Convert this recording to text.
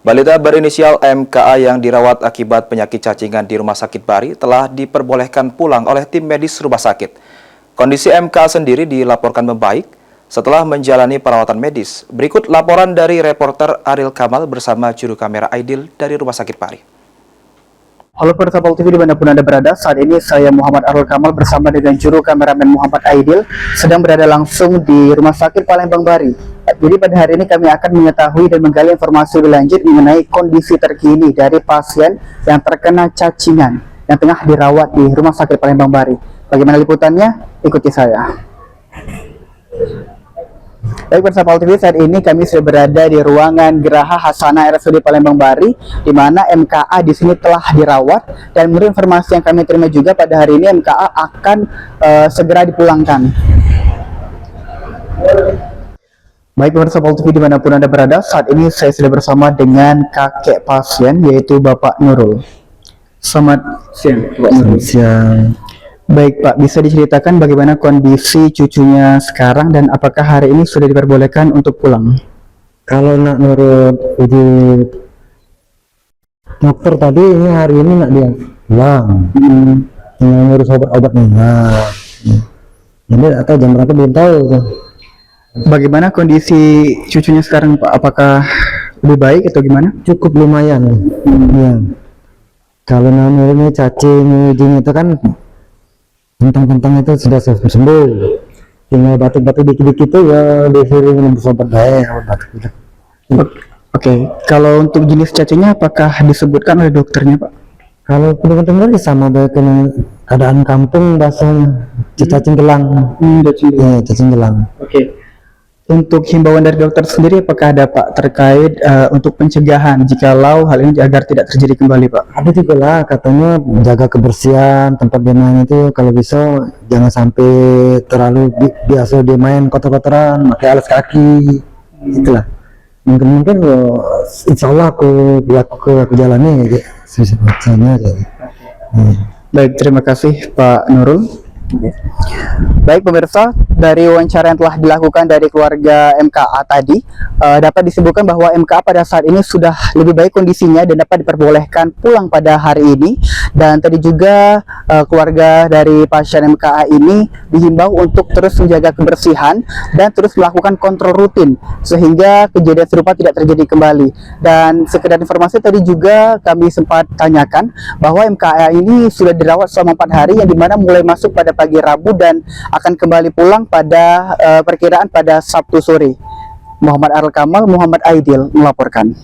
Balita berinisial MKA yang dirawat akibat penyakit cacingan di Rumah Sakit Bari telah diperbolehkan pulang oleh tim medis rumah sakit. Kondisi MKA sendiri dilaporkan membaik setelah menjalani perawatan medis. Berikut laporan dari reporter Ariel Kamal bersama juru kamera Aidil dari Rumah Sakit Bari. Halo pemirsa Pol TV dimanapun Anda berada, saat ini saya Muhammad Ariel Kamal bersama dengan juru kameramen Muhammad Aidil sedang berada langsung di Rumah Sakit Palembang Bari. Jadi pada hari ini kami akan mengetahui dan menggali informasi lebih lanjut mengenai kondisi terkini dari pasien yang terkena cacingan yang tengah dirawat di Rumah Sakit Palembang Bari. Bagaimana liputannya? Ikuti saya. Baik pemirsa Pol TV, saat ini kami sudah berada di ruangan Geraha Hasanah RSUD Palembang Bari, di mana MKA di sini telah dirawat, dan menurut informasi yang kami terima juga pada hari ini MKA akan segera dipulangkan. Baik pemirsa Pol TV dimanapun Anda berada, saat ini saya sudah bersama dengan kakek pasien yaitu Bapak Nurul. Selamat siang, Pak Nurul. Selamat siang. Baik Pak, bisa diceritakan bagaimana kondisi cucunya sekarang dan apakah hari ini sudah diperbolehkan untuk pulang? Kalau nak menurut uji dokter tadi, ini hari ini nak dia pulang. Tinggal ngurus obat-obatnya. Nah, jadi atau jam berapa belum tahu. Bagaimana kondisi cucunya sekarang Pak? Apakah lebih baik atau gimana? Cukup lumayan. Ya. Kalau nak ini cacing ujinya itu kan kentang-kentang itu sudah sembuh, tinggal batuk-batuk dikit-dikit itu ya disuruh minum obat batuk. Oke, kalau untuk jenis cacingnya apakah disebutkan oleh dokternya Pak? Kalau benar-benar sama dengan keadaan kampung bahasanya cacing gelang. Ya, cacing gelang. Oke. Untuk himbauan dari dokter sendiri apakah ada Pak terkait untuk pencegahan jikalau hal ini agar tidak terjadi kembali Pak? Ada juga lah, katanya jaga kebersihan tempat dia main itu, kalau bisa jangan sampai terlalu biasa dia main kotor-kotoran, pakai alas kaki, itulah. Mungkin insya Allah aku jalani sebisanya aja. Baik, terima kasih Pak Nurul. Baik pemirsa, dari wawancara yang telah dilakukan dari keluarga MKA tadi dapat disebutkan bahwa MKA pada saat ini sudah lebih baik kondisinya dan dapat diperbolehkan pulang pada hari ini. Dan tadi juga keluarga dari pasien MKA ini dihimbau untuk terus menjaga kebersihan dan terus melakukan kontrol rutin sehingga kejadian serupa tidak terjadi kembali. Dan sekedar informasi tadi juga kami sempat tanyakan bahwa MKA ini sudah dirawat selama 4 hari yang dimana mulai masuk pada pagi Rabu dan akan kembali pulang pada perkiraan pada Sabtu sore. Muhammad Ariel Kamal, Muhammad Aidil melaporkan.